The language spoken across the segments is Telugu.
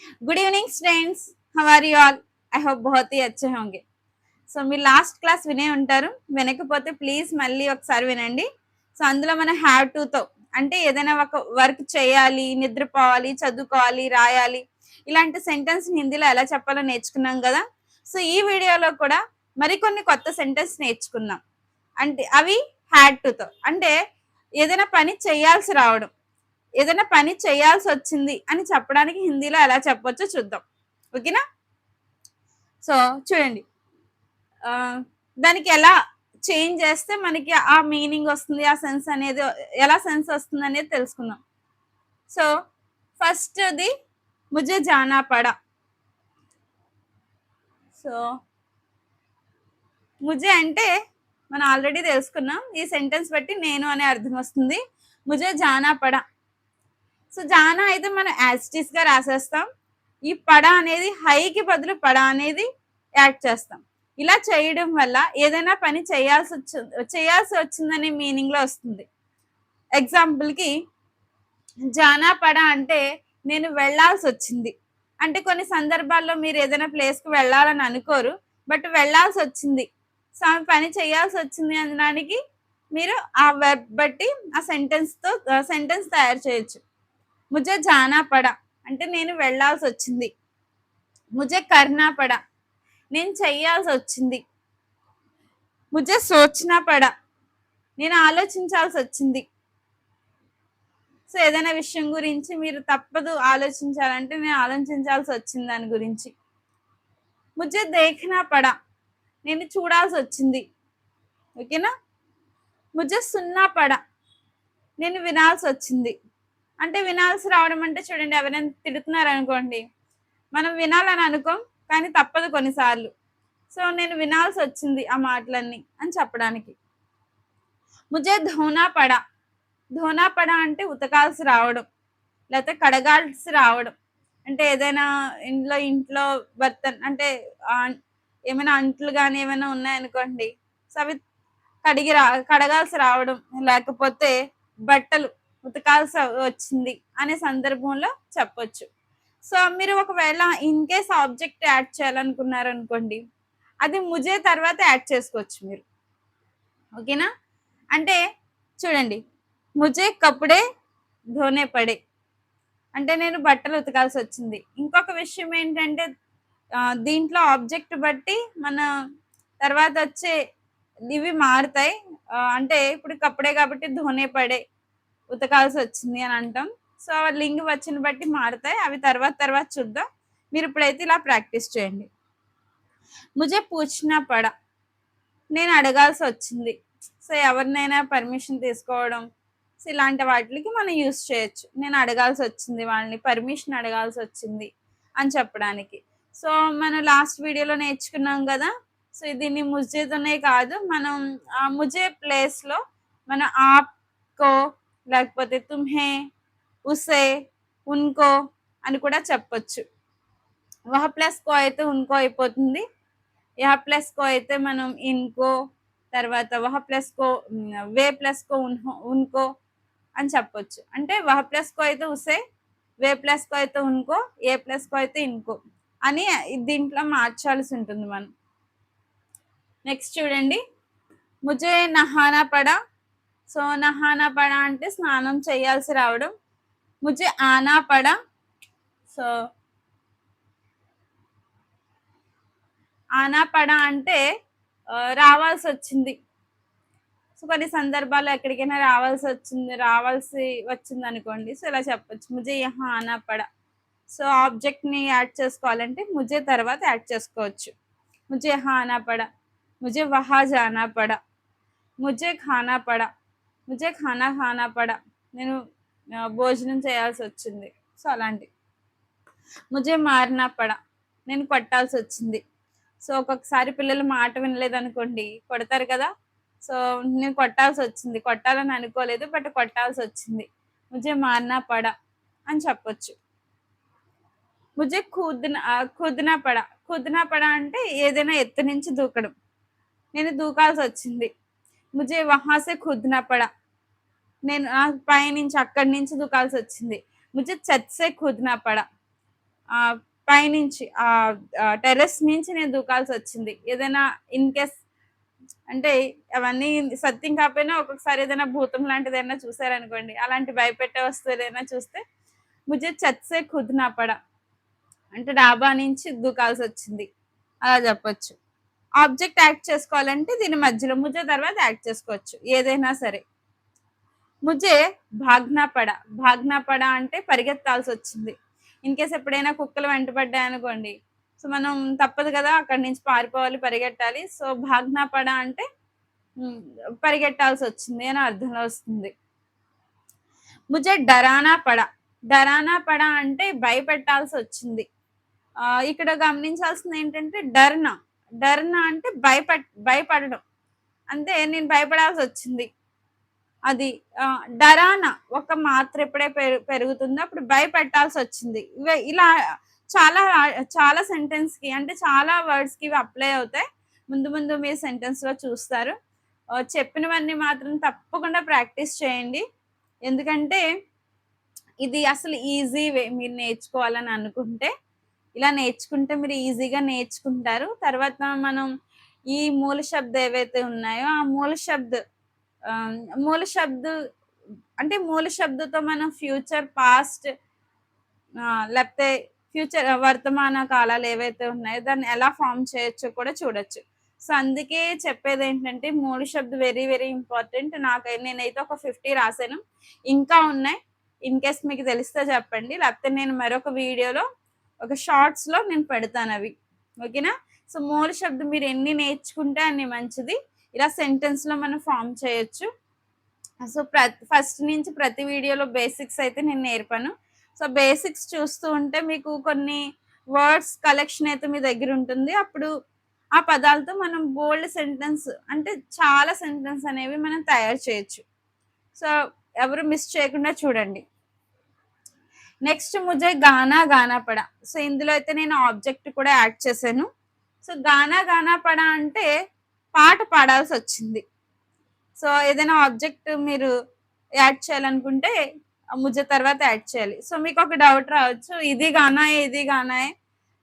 Good evening students, how are you all? I hope बहुत ही अच्छे होंगे. సో మీరు లాస్ట్ క్లాస్ వినే ఉంటారు. వినకపోతే ప్లీజ్ మళ్ళీ ఒకసారి వినండి. సో అందులో మన హ్యావ్ టుతో అంటే ఏదైనా ఒక వర్క్ చేయాలి, నిద్రపోవాలి, చదువుకోవాలి, రాయాలి, ఇలాంటి సెంటెన్స్ హిందీలో ఎలా చెప్పాలో నేర్చుకున్నాం కదా. సో ఈ వీడియోలో కూడా మరికొన్ని కొత్త సెంటెన్స్ నేర్చుకుందాం. అంటే అవి హ్యాడ్ టుతో అంటే ఏదైనా పని చేయాల్సి రావడం, ఏదైనా పని చేయాల్సి వచ్చింది అని చెప్పడానికి హిందీలో ఎలా చెప్పొచ్చో చూద్దాం. ఓకేనా? సో చూడండి, దానికి ఎలా చేంజ్ చేస్తే మనకి ఆ మీనింగ్ వస్తుంది, ఆ సెన్స్ అనేది ఎలా సెన్స్ వస్తుంది అనేది తెలుసుకుందాం. సో ఫస్ట్ది ముజే జానా పడా. సో ముజే అంటే మనం ఆల్రెడీ తెలుసుకున్నాం. ఈ సెంటెన్స్ బట్టి నేను అనే అర్థం వస్తుంది. ముజే జానా పడా. సో జానా అయితే మనం యాజ్ గా రాసేస్తాం. ఈ పడా అనేది హైకి బదులు పడా అనేది యాడ్ చేస్తాం. ఇలా చేయడం వల్ల ఏదైనా పని చేయాల్సి వచ్చిందనే మీనింగ్ లో వస్తుంది. ఎగ్జాంపుల్కి జానా పడా అంటే నేను వెళ్ళాల్సి వచ్చింది. అంటే కొన్ని సందర్భాల్లో మీరు ఏదైనా ప్లేస్కి వెళ్ళాలని అనుకోరు, బట్ వెళ్ళాల్సి వచ్చింది. సో ఆమె పని చేయాల్సి వచ్చింది అనడానికి మీరు ఆ వెర్బ్ బట్టి ఆ సెంటెన్స్ తయారు చేయొచ్చు. ముజే జానా పడా అంటే నేను వెళ్ళాల్సి వచ్చింది. ముజే కర్నా పడా నేను చెయ్యాల్సి వచ్చింది. ముజే సోచనా పడా నేను ఆలోచించాల్సి వచ్చింది. సో ఏదైనా విషయం గురించి మీరు తప్పదు ఆలోచించాలంటే నేను ఆలోచించాల్సి వచ్చింది దాని గురించి. ముజే దేఖనా పడా నేను చూడాల్సి వచ్చింది. ఓకేనా? ముజే సున్నా పడా నేను వినాల్సి వచ్చింది. అంటే వినాల్సి రావడం అంటే చూడండి, ఎవరైనా తిడుతున్నారు అనుకోండి, మనం వినాలని అనుకోం, కానీ తప్పదు కొన్నిసార్లు. సో నేను వినాల్సి వచ్చింది ఆ మాటలన్నీ అని చెప్పడానికి. ముజే ధోనా పడా. ధోనా పడా అంటే ఉతకాల్సి రావడం, లేకపోతే కడగాల్సి రావడం. అంటే ఏదైనా ఇంట్లో బర్తన్ అంటే ఏమైనా అంట్లు కానీ ఏమైనా ఉన్నాయనుకోండి, సో అవి కడగాల్సి రావడం, లేకపోతే బట్టలు ఉతకాల్సి వచ్చింది అనే సందర్భంలో చెప్పొచ్చు. సో మీరు ఒకవేళ ఇన్ కేస్ ఆబ్జెక్ట్ యాడ్ చేయాలనుకున్నారు అనుకోండి, అది ముజే తర్వాత యాడ్ చేసుకోవచ్చు మీరు. ఓకేనా? అంటే చూడండి, ముజే కప్పుడే ధోనే పడే అంటే నేను బట్టలు ఉతకాల్సి వచ్చింది. ఇంకొక విషయం ఏంటంటే దీంట్లో ఆబ్జెక్ట్ బట్టి మన తర్వాత వచ్చే ఇవి మారుతాయి. అంటే ఇప్పుడు కప్పుడే కాబట్టి ధోనే పడే ఉతకాల్సి వచ్చింది అని అంటాం. సో లింగ్ వచ్చిన బట్టి మారుతాయి. అవి తర్వాత చూద్దాం. మీరు ఇప్పుడైతే ఇలా ప్రాక్టీస్ చేయండి. ముజే పూఛనా పడా నేను అడగాల్సి వచ్చింది. సో ఎవరినైనా పర్మిషన్ తీసుకోవడం, సో ఇలాంటి వాటికి మనం యూస్ చేయొచ్చు. నేను అడగాల్సి వచ్చింది, వాళ్ళని పర్మిషన్ అడగాల్సి వచ్చింది అని చెప్పడానికి. సో మనం లాస్ట్ వీడియోలో నేర్చుకున్నాం కదా. సో దీన్ని ముజేతోనే కాదు, మనం ముజే ప్లేస్లో మన ఆప్కో, లేకపోతే తుమ్హే, ఉసే, ఉన్కో అని కూడా చెప్పొచ్చు. వహ ప్లస్ కో అయితే ఉన్కో అయిపోతుంది. యహ ప్లస్ కో అయితే మనం ఇన్కో, తర్వాత వహ ప్లస్ కో, వే ప్లస్ కో ఉన్కో అని చెప్పొచ్చు. అంటే వహ ప్లస్ కో అయితే ఉసే, వే ప్లస్ కో అయితే ఉన్కో, ఏ ప్లస్ కో అయితే ఇన్కో అని దీంట్లో మార్చాల్సి ఉంటుంది మనం. నెక్స్ట్ చూడండి, ముజే నహానా పడా. సో నహానా పడా అంటే స్నానం చేయాల్సి రావడం. ముజే ఆనా పడా. సో ఆనా పడా అంటే రావాల్సి వచ్చింది. సో కొన్ని సందర్భాల్లో ఎక్కడికైనా రావాల్సి వచ్చింది అనుకోండి, సో ఇలా చెప్పొచ్చు, ముజే యహా ఆనా పడా. సో ఆబ్జెక్ట్ని యాడ్ చేసుకోవాలంటే ముజే తర్వాత యాడ్ చేసుకోవచ్చు. ముజే యహా ఆనా పడా, ముజే వహా జానా పడా, ముజే ఖానా పడా, ముజే ఖానా ఖానా పడా నేను భోజనం చేయాల్సి వచ్చింది. సో అలాంటి. ముజే మారనా పడా నేను కొట్టాల్సి వచ్చింది. సో ఒక్కొక్కసారి పిల్లలు మాట వినలేదు అనుకోండి, కొడతారు కదా. సో నేను కొట్టాల్సి వచ్చింది, కొట్టాలని అనుకోలేదు బట్ కొట్టాల్సి వచ్చింది. ముజే మారనా పడా అని చెప్పొచ్చు. ముజే ఖుద్నా పడా. ఖుద్నా పడా అంటే ఏదైనా ఎత్తు నుంచి దూకడం, నేను దూకాల్సి వచ్చింది. ముజే వహాసే ఖుద్నా పడా నేను పైనుంచి అక్కడి నుంచి దూకాల్సి వచ్చింది. ముజే ఛత్ సే ఖుద్నా పడా పైనుంచి టెర్రస్ నుంచి నేను దూకాల్సి వచ్చింది. ఏదైనా ఇన్ కేస్ అంటే అవన్నీ సత్యం కాకపోయినా ఒక్కొక్కసారి ఏదైనా భూతం లాంటిదేమైనా చూసారనుకోండి, అలాంటి భయపెట్టే వస్తువు ఏదైనా చూస్తే ముझे छत से कूदना पड़ा అంటే డాబా నుంచి దూకాల్సొచ్చింది. అలా చెప్పొచ్చు. ఆబ్జెక్ట్ యాక్ట్ చేసుకోవాలంటే దీని మధ్యలో ముझे తర్వాత యాక్ట్ చేసుకోవచ్చు. ఏదైనా సరే. ముझे భాగ్నా పడా. భాగ్నా పడా అంటే పరిగెత్తాల్సొచ్చింది. ఇన్ కేస్ ఎప్పుడైనా కుక్కలు వెంటపడ్డాయనుకోండి, సో మనం తప్పదు కదా! అక్కడి నుంచి పారిపోవాలి, పరిగెట్టాలి. సో భాగ్నా పడా అంటే హ్మ్. పరిగెట్టాల్సొచ్చింది అని అర్థంలో వస్తుంది. ముझे డరానా పడా. డరానా పడా అంటే భయపెట్టాల్సొచ్చింది. ఇక్కడ గమనించాల్సిందేంటంటే డర్నా. డర్నా అంటే భయపడడం. అంటే నేను భయపడాల్సొచ్చింది. అది డరానా ఒక మాత్ర ఎప్పుడే పెరుగుతుందో అప్పుడు భయపెట్టాల్సొచ్చింది. ఇలా చాలా చాలా సెంటెన్స్‌కి అంటే చాలా వర్డ్స్‌కి ఇవి అప్లై అవుతాయి. ముందు ముందు మీరు సెంటెన్స్‌లో చూస్తారు. చెప్పినవన్నీ మాత్రం తప్పకుండా ప్రాక్టీస్ చేయండి. ఎందుకంటే ఇది అసలు ఈజీ వే మీరు నేర్చుకోవాలని అనుకుంటే. ఇలా నేర్చుకుంటే మీరు ఈజీగా నేర్చుకుంటారు. తర్వాత మనం ఈ మూల శబ్ద ఏవైతే ఉన్నాయో, ఆ మూల శబ్ద్ అంటే మూల శబ్దతో మనం ఫ్యూచర్, పాస్ట్ లేకపోతే ఫ్యూచర్ వర్తమాన కాలాలు ఏవైతే ఉన్నాయో దాన్ని ఎలా ఫార్మ్ చేయొచ్చో కూడా చూడొచ్చు. సో, అందుకే చెప్పేదేంటంటే మూల శబ్ద్ వెరీ వెరీ ఇంపార్టెంట్. నేనైతే ఒక 50 రాసాను. ఇంకా ఉన్నాయి. ఇన్ కేస్ మీకు తెలిస్తే చెప్పండి. లేకపోతే నేను మరొక వీడియోలో ఒక షార్ట్స్‌లో నేను పెడతానవి. ఓకేనా? సో, మూల శబ్ద్ మీరు ఎన్ని నేర్చుకుంటే అన్ని మంచిది. ఇలా సెంటెన్స్‌లో మనం ఫార్మ్ చేయొచ్చు. సో, ఫస్ట్ నుంచి ప్రతి వీడియోలో బేసిక్స్ అయితే నేను నేర్పాను. సో, బేసిక్స్ చూస్తూ ఉంటే మీకు కొన్ని వర్డ్స్ కలెక్షన్ అయితే మీ దగ్గర ఉంటుంది. అప్పుడు ఆ పదాలతో మనం బోల్డ్ సెంటెన్స్ అంటే చాలా సెంటెన్స్ అనేవి మనం తయారు చేయొచ్చు. సో, ఎవరు మిస్ చేయకుండా చూడండి. నెక్స్ట్ ముझे గానా గానా పడా. సో, ఇందులో అయితే నేను ఆబ్జెక్ట్ కూడా యాడ్ చేశాను. సో, గానా గానా పడా అంటే పాట పాడాల్సొచ్చింది. సో, ఏదైనా ఆబ్జెక్ట్ మీరు యాడ్ చేయాలనుకుంటే ముझे తర్వాత యాడ్ చేయాలి. సో, మీకొక డౌట్ రావచ్చు. ఇది గానాయే, ఇది గానాయే.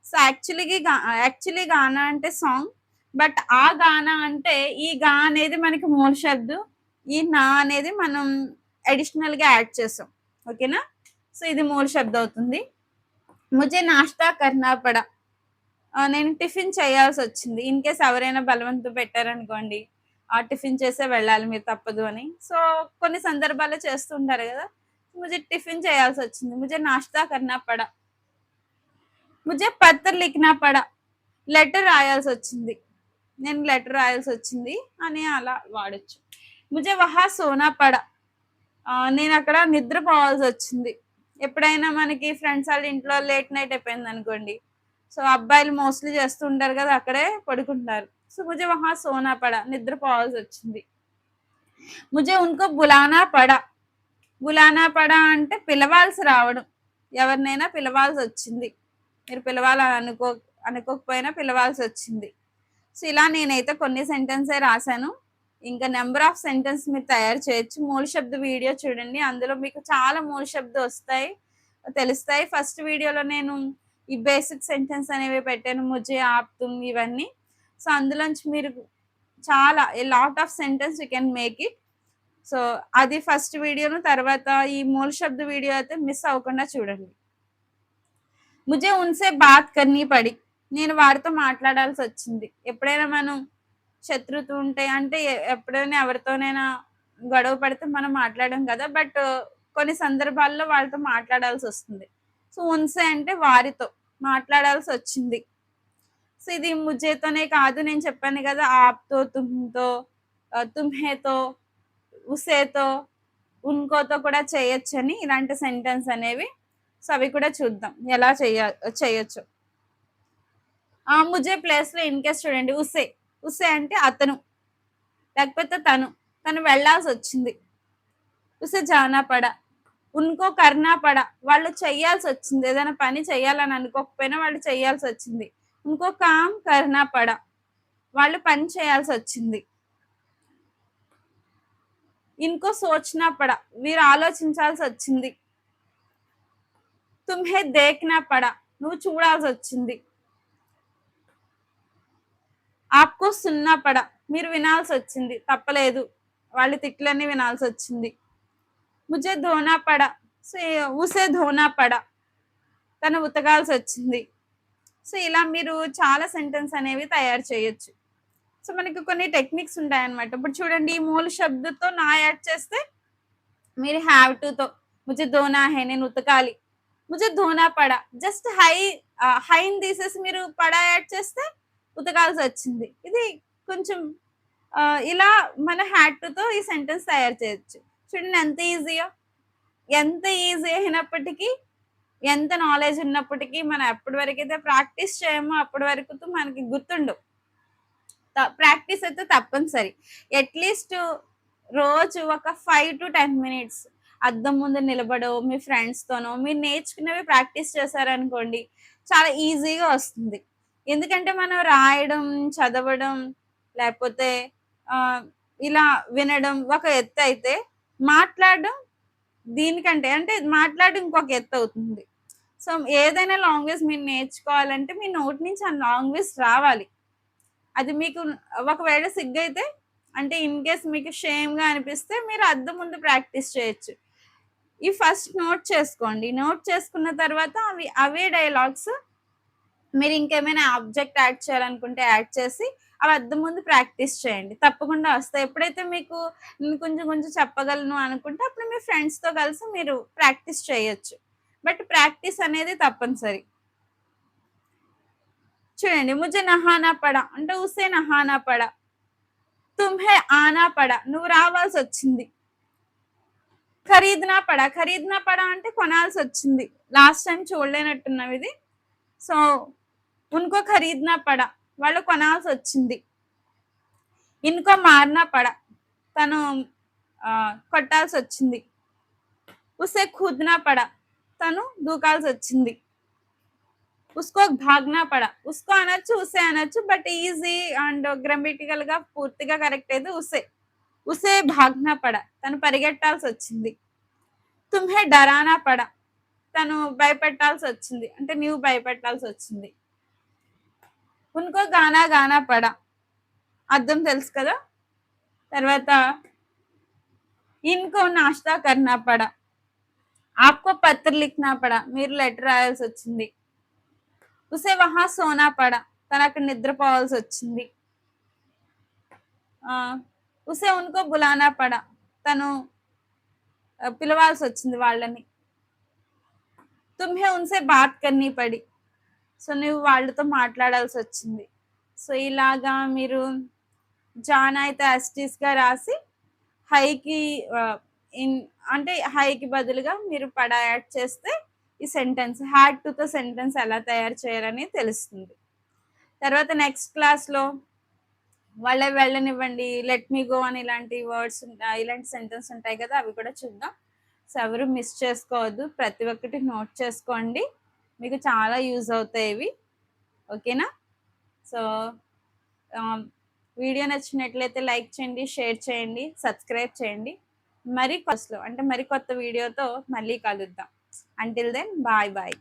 సో, యాక్చువల్లీ గానా అంటే సాంగ్. బట్ ఆ గానా అంటే ఈ గా అనేది మనకి మూల శబ్దం. ఈ నా అనేది మనం అడిషనల్‌గా యాడ్ చేసాం. ఓకేనా? సో, ఇది మూల శబ్దం అవుతుంది. ముझे నాష్తా కర్నా పడా. నేను టిఫిన్ చేయాల్సొచ్చింది. ఇన్ కేస్ ఎవరైనా బలవంత పెట్టారనుకోండి, టిఫిన్ చేసే వెళ్ళాలి మీరు తప్పదు అని. సో, కొన్ని సందర్భాల్లో చేస్తూ ఉంటారు గదా! ముझे టిఫిన్ చేయాల్సొచ్చింది. ముझे నాష్తా కర్నా పడా. ముझे పత్ర లిఖనా పడా. లెటర్ రాయాల్సొచ్చింది. నేను లెటర్ రాయాల్సొచ్చింది అని అలా వాడొచ్చు. ముझे వహా సోనా పడా. నేనక్కడ నిద్రపోవాల్సొచ్చింది. ఎప్పుడైనా మనకి ఫ్రెండ్స్ ఆళ్ళ ఇంట్లో లేట్ నైట్ అయిపోయిందనుకోండి. సో, అబ్బాయిలు మోస్ట్‌లీ చేస్తూ ఉంటారు కదా! అక్కడే పడుకుంటారు. సో, ముझे వహా సోనా పడా. నిద్రపోవాల్సొచ్చింది. ముझे ఉनको బులానా పడా. బులానా పడా అంటే పిలవాల్సి రావడం. ఎవరినైనా పిలవాల్సొచ్చింది. మీరు పిలవాలని అనుకోకపోయినా పిలవాల్సొచ్చింది. సో, ఇలా నేనైతే కొన్ని సెంటెన్సే రాసాను. ఇంకా నంబర్ ఆఫ్ సెంటెన్స్ మీరు తయారు చేయొచ్చు. మూల శబ్ద వీడియో చూడండి. అందులో మీకు చాలా మూల శబ్ద వస్తాయి, తెలుస్తాయి. ఫస్ట్ వీడియోలో నేను ఈ బేసిక్ సెంటెన్స్ అనేవి పెట్టాను. ముझे, आप, तुम ఇవన్నీ. సో, అందులోంచి మీరు చాలా lot of sentence you can make it. So, అది ఫస్ట్ వీడియోను. తర్వాత ఈ మూల శబ్ద వీడియో అయితే మిస్ అవ్వకుండా చూడండి. ముझे उनसे बात करनी पड़ी. నేను వారితో మాట్లాడాల్సొచ్చింది. ఎప్పుడైనా మనం శత్రుత్వం ఉంటే అంటే ఎప్పుడైనా ఎవరితోనైనా గొడవ పడితే మనం మాట్లాడం కదా! బట్ కొన్ని సందర్భాల్లో వాళ్ళతో మాట్లాడాల్సొస్తుంది. సో, ఉన్సే అంటే వారితో మాట్లాడాల్సొచ్చింది. సో, ఇది ముझेతోనే కాదు. నేను చెప్పాను కదా! ఆప్‌తో, తుమ్‌తో, తుమ్హేతో, ఉసేతో, ఉన్కోతో కూడా చేయొచ్చని ఇలాంటి సెంటెన్స్ అనేవి. సో, అవి కూడా చూద్దాం ఎలా చేయొచ్చో. ముझे ప్లేస్‌లో ఇన్ కేస్ చూడండి ఉసే. ఉసే అంటే అతను. లేకపోతే తను. తను వెళ్ళాల్సొచ్చింది. ఉసే జానా పడా. ఉన్కో కర్నా పడా. వాళ్ళు చెయ్యాల్సొచ్చింది. ఏదైనా పని చెయ్యాలని అనుకోకపోయినా వాళ్ళు చెయ్యాల్సొచ్చింది. ఉన్కో కామ్ కర్నా పడా. వాళ్ళు పని చేయాల్సొచ్చింది. ఇన్కో సోచ్నా పడా. వీరు ఆలోచించాల్సొచ్చింది. తుమ్హే దేఖ్నా పడా. నువ్వు చూడాల్సి వచ్చింది. ఆప్‌కో సుననా పడా, మీరు వినాల్సి వచ్చింది, తప్పలేదు. వాళ్ళ తిట్లన్నీ వినాల్సి వచ్చింది. ముझे ధోనా పడా, సో ఉసే ధోనా పడా, తను ఉతకాల్సి వచ్చింది. సో ఇలా మీరు చాలా సెంటెన్స్ అనేవి తయారు చేయొచ్చు. సో మనకి కొన్ని టెక్నిక్స్ ఉంటాయన్నమాట. ఇప్పుడు చూడండి, ఈ మూల శబ్దతో నా యాడ్ చేస్తే మీరు హ్యావ్ టుతో ముझे ధోనా హై, నేను ఉతకాలి. ముझे ధోనా పడా, జస్ట్ హైని తీసేసి మీరు పడా యాడ్ చేస్తే ఉతకాల్సొచ్చింది. ఇది కొంచెం ఇలా మన హ్యాడ్ టుతో ఈ సెంటెన్స్ తయారు చేయొచ్చు. చూడండి ఎంత ఈజీయో. ఎంత ఈజీ అయినప్పటికీ, ఎంత నాలెడ్జ్ ఉన్నప్పటికీ, మనం ఎప్పటి వరకైతే ప్రాక్టీస్ చేయమో అప్పటి వరకు మనకి గుర్తుండవు. ప్రాక్టీస్ అయితే తప్పనిసరి. అట్‌లీస్ట్ రోజు ఒక 5-10 మినిట్స్ అద్దం ముందు నిలబడో, మీ ఫ్రెండ్స్‌తోనో మీరు నేర్చుకున్నవి ప్రాక్టీస్ చేశారనుకోండి, చాలా ఈజీగా వస్తుంది. ఎందుకంటే మనం రాయడం, చదవడం లేపోతే ఆహ్, ఇలా వినడం ఒక ఎత్తయితే, మాట్లాడడం దీనికంటే అంటే మాట్లాడడం ఇంకొక ఎత్తవుతుంది. సో, ఏదైనా లాంగ్వేజ్ మీరు నేర్చుకోవాలంటే మీ నోటి నుంచి ఆ లాంగ్వేజ్ రావాలి. అది మీకు ఒకవేళ సిగ్గైతే, అంటే ఇన్ కేస్ మీకు షేమ్‌గా అనిపిస్తే మీరు అద్దం ముందు ప్రాక్టీస్ చేయొచ్చు. ఈ ఫస్ట్ నోట్ చేసుకోండి. నోట్ చేసుకున్న తర్వాత అవే డైలాగ్స్ మీరు ఇంకేమైనా ఆబ్జెక్ట్ యాడ్ చేయాలనుకుంటే యాడ్ చేసి అవి అద్దం ముందు ప్రాక్టీస్ చేయండి. తప్పకుండా వస్తాయి. ఎప్పుడైతే మీకు నేను కొంచెం కొంచెం చెప్పగలను అనుకుంటే అప్పుడు మీ ఫ్రెండ్స్‌తో కలిసి మీరు ప్రాక్టీస్ చేయొచ్చు. బట్ ప్రాక్టీస్ అనేది తప్పనిసరి. చూడండి, ముझे నహానా పడా అంటే ఉసే నహానా పడా. తుమ్హే ఆనా పడా, నువ్వు రావాల్సొచ్చింది. ఖరీద్నా పడా, ఖరీద్నా పడా అంటే కొనాల్సొచ్చింది. లాస్ట్ టైమ్ చూడలేనట్టున్నాం ఇది. సో, ఉన్కో ఖరీద్నా పడా, వాళ్ళు కొనాల్సొచ్చింది. ఇన్కో మారనా పడా, తను కొట్టాల్సొచ్చింది. ఉసే ఖుద్నా పడా, తను దూకాల్సొచ్చింది. ఉస్కో భాగ్నా పడా, ఉస్కో అనొచ్చు, ఉసే అనొచ్చు. బట్ ఈజీ అండ్ గ్రామటికల్‌గా పూర్తిగా కరెక్ట్ అయితే ఉసే. ఉసే భాగ్నా పడా, తను పరిగెట్టాల్సొచ్చింది. తుమ్హే డరానా పడా, తను భయపెట్టాల్సొచ్చింది. అంటే నువ్వు భయపెట్టాల్సొచ్చింది. ఉన్కో గానా గానా పడా, అర్థం తెలుసు కదా! తర్వాత ఇన్కో నాష్తా కర్నా పడా, ఆప్‌కో పత్ర లిఖనా పడా, మీరు లెటర్ రాయాల్సొచ్చింది. ఉసే వహా సోనా పడా, తనక్కడ నిద్రపోవాల్సొచ్చింది. ఉసే ఉన్కో బులానా పడా, తను పిలవాల్సొచ్చింది వాళ్ళని. తుమ్హే ఉన్సే బాత్ కర్నీ పడి, సో నువ్వు వాళ్ళతో మాట్లాడాల్సొచ్చింది. సో ఇలాగా మీరు జాన్ అయితే యాస్టీస్‌గా రాసి హైకి ఇన్ అంటే హైకి బదులుగా మీరు పడా యాడ్ చేస్తే ఈ సెంటెన్స్ హ్యాడ్ టుతో సెంటెన్స్ ఎలా తయారు చేయాలని తెలుస్తుంది. తర్వాత నెక్స్ట్ క్లాస్‌లో వాళ్ళే వెళ్ళనివ్వండి, లెట్ మీ గో అని ఇలాంటి వర్డ్స్ ఉంటాయి, ఇలాంటి సెంటెన్స్ ఉంటాయి కదా! అవి కూడా చూద్దాం. సో ఎవరు మిస్ చేసుకోవద్దు. ప్రతి ఒక్కటి నోట్ చేసుకోండి. మీకు చాలా యూజ్ అవుతాయి ఇవి. ఓకేనా? సో వీడియో నచ్చినట్లయితే లైక్ చేయండి, షేర్ చేయండి, సబ్స్క్రైబ్ చేయండి. మరి కొత్త వీడియోతో మళ్ళీ కలుద్దాం. Until then bye bye.